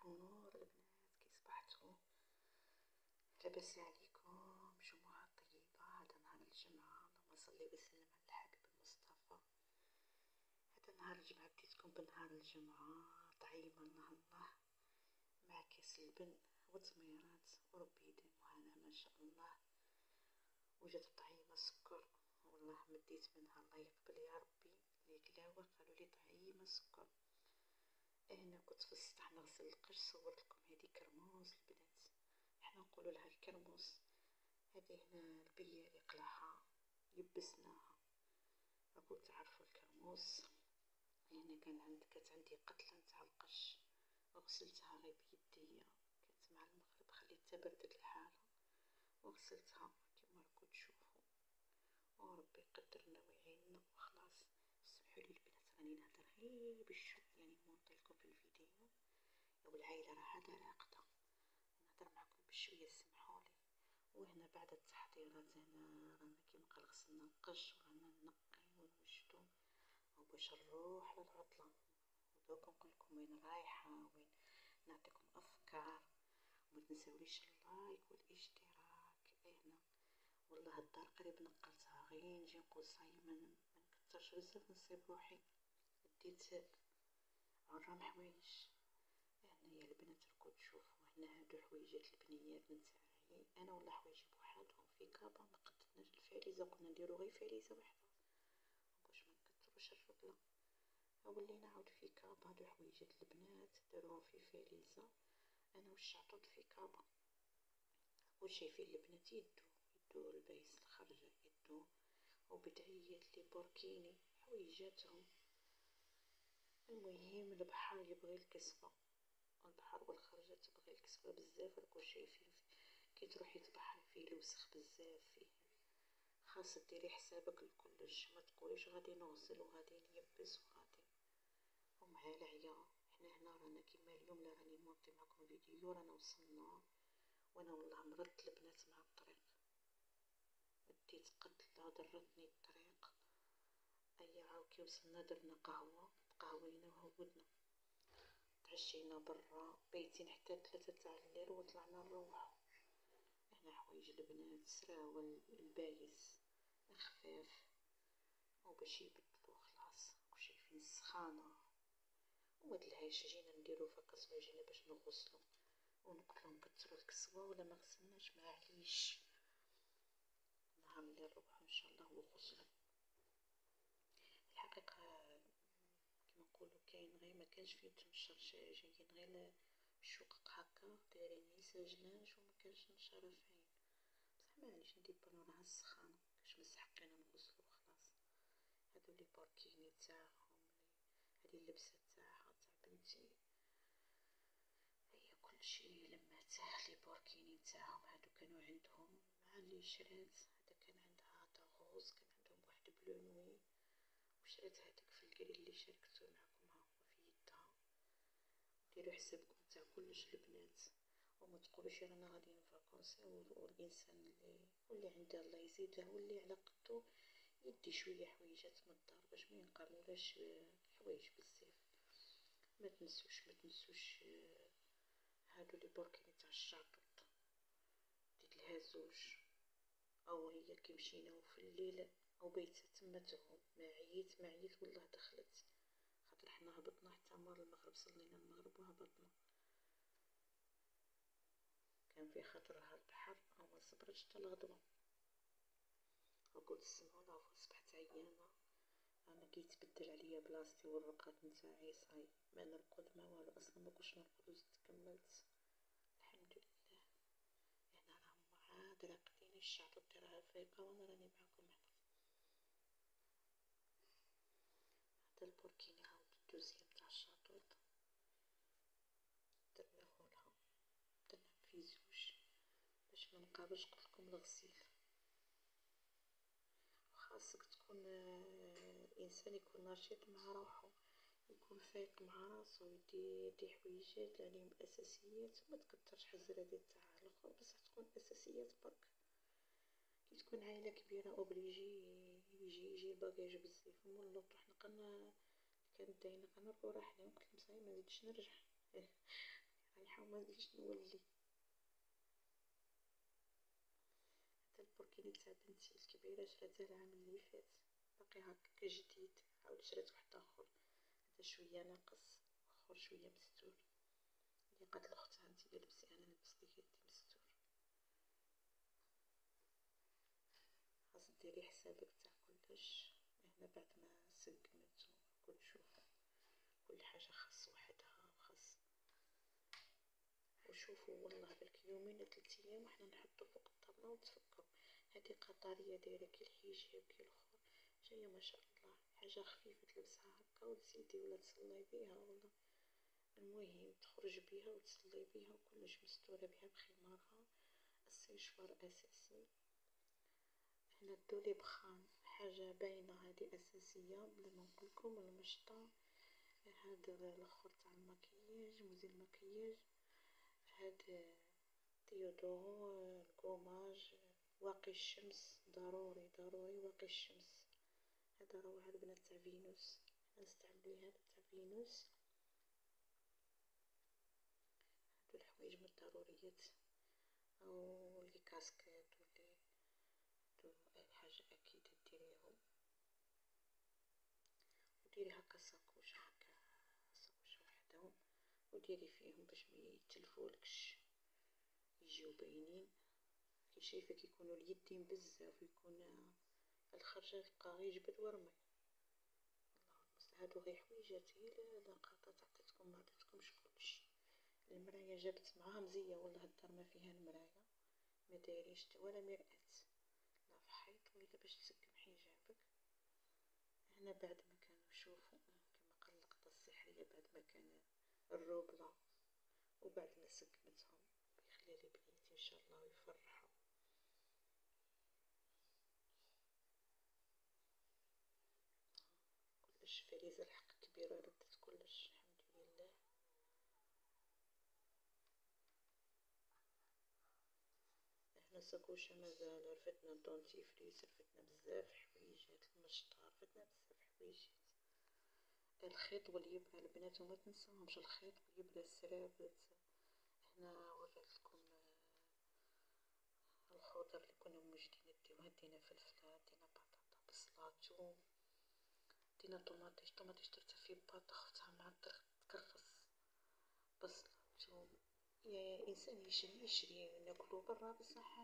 ونور البنات، كي صبحتوا؟ لاباس عليكم؟ جمعة طيبة. هذا نهار الجمعة، اللهم صل وسلم على الحبيب المصطفى. هذا نهار الجمعة بديتكم بنهار الجمعة طعيمة الله الله، مع كاس اللبن وتميرات، وربي يديمها لنا ما شاء الله. وجات طعيمة سكر، والله مديت منها الله يقبل يا ربي. اللي كلاوة قالوا لي طعيمة سكر. انا كنت في السطح نغسل القش، صورت لكم هذه كرموس البنات، احنا نقولوا لها الكرموس. هذه هنا البيه اللي قلاها يبسناها، راكم تعرفوا الكرموس. هنا كانت عندي قطله نتاع القش، غسلتها غير بيديا، كانت مع المغرب خليتها بردت الحاله وغسلتها كما راكم تشوفوا. وربي يقدرنا ويعيننا وخلاص. سمحولي البنات راني نهدر غير بالشوي، يعني نمونطلكم في الفيديو والعائلة راها راقدة، نهدر معكم بشوية سمحولي. وهنا بعد التحضيرات هنا رانا كيما قال غسلنا القش ورانا نقي ونوجدو وباش نروح للعطلة. ودوك نقولكم وين رايحة، وين نعطيكم أفكار. ومتنساوليش اللايك والاشتراك. هنا والله الدار قريب نقلتها، غير نجي نقول صاي منكترش بزاف نصيب روحي. ديت عرام حوايج. هنايا البنات راكم تشوفوا، هنا هادو حويجات البنيات نتاعي انا، ولا حوايجي بوحدهم في كابا. ما قدرناش الفريزه، قلنا نديرو غير فريزه وحده باش ما نكتروش الرطله. ولينا نعاود في كابا. هادو حويجات البنات داروهم في فريزه، انا والشعطوط في كابا. وشايفين البنات يدو البايس الخرجه، يدو وبدعيات لي بوركيني حويجاتهم. المهم البحر يبغي الكسبة، البحر والخرجة تبغي الكسبة بزاف. راكو شايفين كي تروحي تبحري فيه الوسخ بزاف، فيه خاص ديري حسابك لكلش، ما تقوليش غادي نغسل وغادي نيبس وغادي ومع العيا. حنا هنا رانا كيما اليوم لا راني نوطي معكم فيديو، رانا وصلنا وانا والله مرضت البنات مع الطريق. بديت قتلة درتني الطريق. ايا عاو كي وصلنا درنا قهوة، تقهوينا وهودنا، تعشينا برا، بيتين حتى 3 تاع الليل وطلعنا نروحو. هنا حوايج البنات، سراول البايس خفاف وباش يبدلو خلاص. راكو شايفين السخانة. وهاد الهاش جينا نديرو فكسوا، جينا باش نغسلو ونقولو نكترو الكسوة ولا ما غسلناش معليش، نهار اللي نروحو ان شاء الله وغسلو. الحقيقة كما نقولو كاين غير مكانش فيه تنشر، جايين غير الشقق هكا دايرين يساجناش ومكانش نشرة فين. بصح معليش نديبرو راها السخانة، كاش مسحقين نغسلو وخلاص. هادو لي باركيني تاعهم، هادي اللبسة تاعها تاع بنتي، هي كلشي لماته. لي باركيني تاعهم هادو كانوا عندهم مع لي شرات. هذا كان عندها تاع غوز، كان عندهم واحد بلو نوي، وشرات هذاك في الكري اللي شاركته معكم ها هو في يدها. ديروا حسابكم تاع كلش البنات، وما تقولوش رانا غاديين فاكونسي. والانسان اللي عنده الله يزيده، واللي على قدو يدي شويه حويجات من الدار باش ما ينقرمولاش حوايج بزاف. ما تنسوش هادو لي بوركيني تاع الشعطوط، ديت لها زوج. او هي كي مشيناو في الليل او بيتها تما تغوم، ما عييت والله دخلت، خاطر حنا هبطنا حتى مور المغرب، صلينا المغرب وهبطنا. كان في خاطرها البحر وما صبرتش حتى الغدوة. راكو تسمعونا صبحت عيانة انا، كي تبدل عليا بلاصتي والرقاد نتاعي صاي ما نرقد ما والو، اصلا ما كنتش نرقد وزدت كملت الحمد لله. هنا راهم عاد راقدين، الشعطوط راها فايقة وانا راني معاكم هنا. هذا البوركيني عاود الدوزيام تاع الشاطوط درناهولها، درنا في زوج باش ما نقابلش قلتلكم الغسيل. خاصك تكون الانسان يكون نشيط مع روحو، يكون فايق مع راسو، يدي حويجات عليهم اساسيات، ما تكترش حزرادي تاع الاخر، بصح تكون اساسيات برك. كي تكون عائله كبيره اوبليجي يجي الباجاج بزاف. مولات حنا كانت داينا قنربو راحلين، قلتلهم صاي ما نزيدش نرجع رايحة ومادريش نولي. هذا البوركيني تاع بنتي الكبيرة شراتها العام اللي فات، باقي هكاك جديد. عاود شرات واحد اخر، هذا شوية ناقص واخر شوية مستور. اللي قالت لختها انتي لبسي انا نلبس ليك انتي مستور. خاص ديري حسابك تاع كلش. هنا بعد ما سقمت وكل شوفو كل حاجة خاص وحدها خاص. وشوفوا والله بالك يومين 3 ايام وحنا نحطو فوق الطابلة ونتفكو. هادي قطرية دايرة كي الحجاب كي الاخر، جاية ما شاء الله حاجة خفيفة تلبسها هكا وتزيدي ولا تصلي بيها ولا المهم تخرج بيها وتصلي بيها وكلش مستورة بيها بخمارها. السيشوار اساسي. هنا الدولي بخان حاجة باينة هادي اساسية بلا ما نقولكم. المشطة هذا الاخر تاع المكياج موزيل المكياج. هاد ديودورون الكوماج واقي الشمس ضروري ضروري واقي الشمس. هذا روعة البنات تاع فينوس نستعملو هذا تاع فينوس. هادو الحوايج من الضروريات او لي كاسكيط ولي اي حاجة اكيد ديريهم. وديري هكا ساكوش هكا ساكوش وحدهم وديري فيهم باش ميتلفولكش يجيو باينين. كي شايفة كيكونو اليدين بزاف ويكون الخرجة تلقاه غير جبد ورمي. هادو غير حويجات هي لقطات عطيتكم ما عطيتكمش كلشي. المرايا جابت معاها مزية والله الدار ما فيها المرايا ما دايرينش ولا مرآة لا في حيط ولا باش تسقم حجابك. هنا بعد ما كانوا شوفوا كما قال اللقطة السحرية بعد ما كان الروبلة وبعد ما سقمتهم بخلالي بنيتي ان شاء الله ويفرحوا. كلش فريزة الحق كبيرة ردت كلش الحمد لله. هنا ساكوشة مازال رفدنا الدونتيفريس رفدنا بزاف حويجات المشطة رفدنا بزاف حويجات. الخيط والإبرة البنات وما تنساهمش الخيط والإبرة السرابت. هنا وريتلكم الخضر اللي كنا موجدين نديوها. دينا فلفلة دينا بطاطا بصلة توم دينا طوماطيش درتها في باط خفتها مع تكرفص بصلة توم. يا انسان يشري ناكلو برا بصح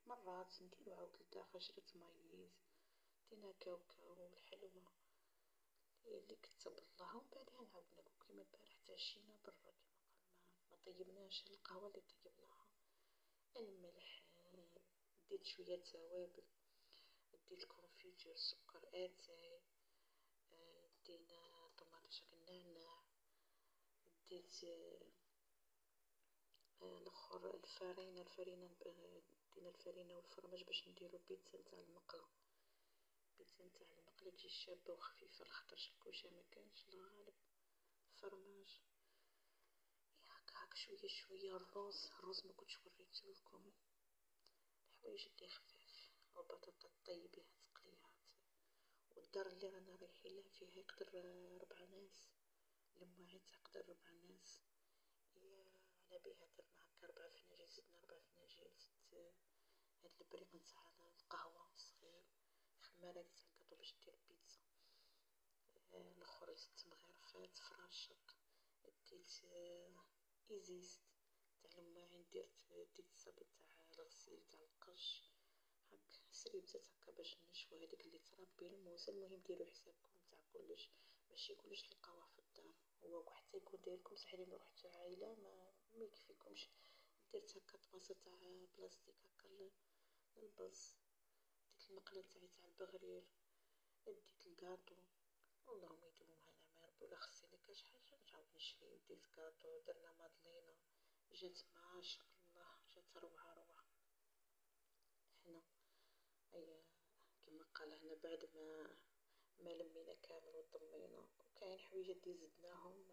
مرات نديرو عاود لداخل شريت مايونيز دينا كاوكاو والحلوى اللي كتب الله. ومن بعدها نعاود ناكل كيما البارح تعشينا برا كيما قال ما طيبناش القهوة اللي طيبناها. الملح ديت شوية توابل ديت كونفيتور سكر اتاي دينا طماطيش النعناع ديت الاخر الفرينة دينا الفرينة والفرماج باش نديرو بيتزا نتاع المقلة. بيتزا نتاع المقلة تجي شابة وخفيفة لخاطرش الكوشة مكانش الله غالب. فرماج هاك شوية شوية. الروز مكنتش وريتهولكم الحوايج اللي خفاف. والبطاطا طيبيها تقليها والدار اللي رانا رايحين لها فيها يقدر 4 ناس. المواعين تقدر 4 ناس. على بها درنا هكا 4 فناجيل زدنا 4 فناجيل زدت هاد البريق نتاع القهوة صغير. خمارة تاع الكاطو باش دير بيتزا. الاخر زدت مغرفات فراشق ديت ايزيست تاع المواعين ديت الصابون تاع الغسيل تاع القش هاك سريبزات هكا باش نشفو هاديك اللي تربي الموس. المهم ديرو حسابكم تاع كلش ماشي كلش تلقاوه في الدار. هو حتى يكون دايركم صح الا روحتو عايلة ما يكفيكمش. درت هكا طباسة تاع بلاستيك هكا للبز. ديت المقلة تاعي تاع البغرير ديت الكاطو. اللهم يديمهم هنا ما ربي ولا خصني كاش حاجة نعاود نشري. ديت كاطو درنا مادلينا جات ما شاء الله جات روعة روعة. هنا أي كما قال هنا بعد ما لمينا كامل وطمينا وكاين حويجات اللي زدناهم.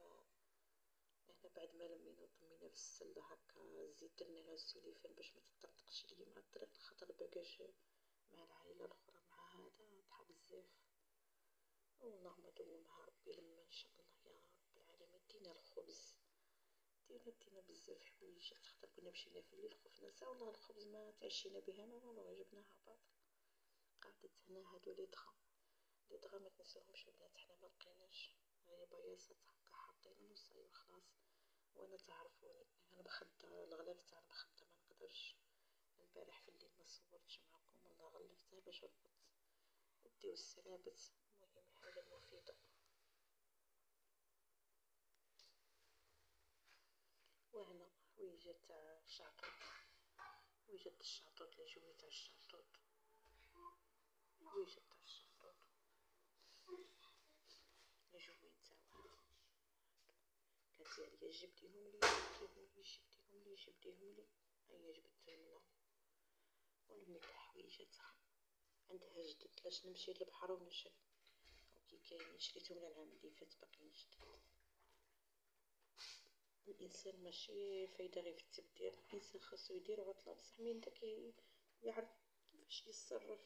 هنا بعد ما لمينا وطمينا في السلة هكا زيت درنا السوليفان باش ما تطرطقش ليا مع الطريق خاطر باقاش مع العائلة الاخرى مع هذا طحا بزاف. اللهم دومها ربي لما ان شاء الله يا رب العالمين. دينا الخبز دينا بزاف حوايجات، خاطر كنا مشينا في الليل خفنا نساو والله الخبز ما تعشينا بها ما والو جبناها باطل. قعدت هنا هادو لي دغا متنساوهمش البنات، حنا ملقيناش غير بياصات هكا حاطينهم وصاي وخلاص. وانا تعرفوني انا مخدة الغلاف تاع المخدة منقدرش، البارح في الليل مصورتش معاكم والله غلفته باش نرقد. وديو السلابت، المهم حاجة مفيدة. وهنا حويجات تاع الشعطوط، حويجات الشعطوط لي جوي تاع الشعطوط، حويجات تاع الشعطوط لي جوي تاعها. كانت عليا جبديهم لي هيا جبدتهم لها. ونمي تاع حويجاتها عندها جدد لاش نمشي للبحر ونشري، وكي كاين شريتهم العام اللي فات باقيين جدد. الانسان ماشي فايدة غير في التبديل، الانسان خاصو يدير عطلة بصح من داك يعرف كيفاش يتصرف.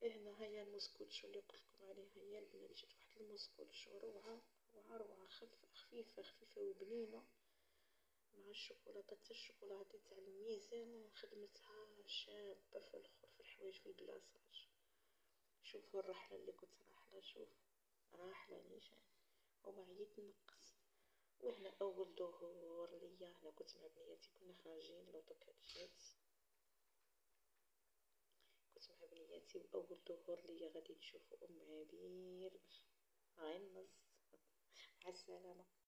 هنا هيا المسكوتشو اللي قلتلكم عليه، هيا البنات جات واحد المسكوتشو روعة روعة خفيفة وبنينة مع الشوكولاتة تاع الشوكولاتة تاع الميزان، خدمتها شابة في الاخر في الحوايج في البلاصاج. شوفوا الرحلة اللي كنت راحلة، شوف راحلة نيشان ومعيت نقص. وهنا اول ظهور ليا، انا كنت مع بنياتي كنا خارجين لوطوكات جات، كنت مع بنياتي واول ظهور ليا غادي تشوفوا ام عبير غير نص. مع السلامة.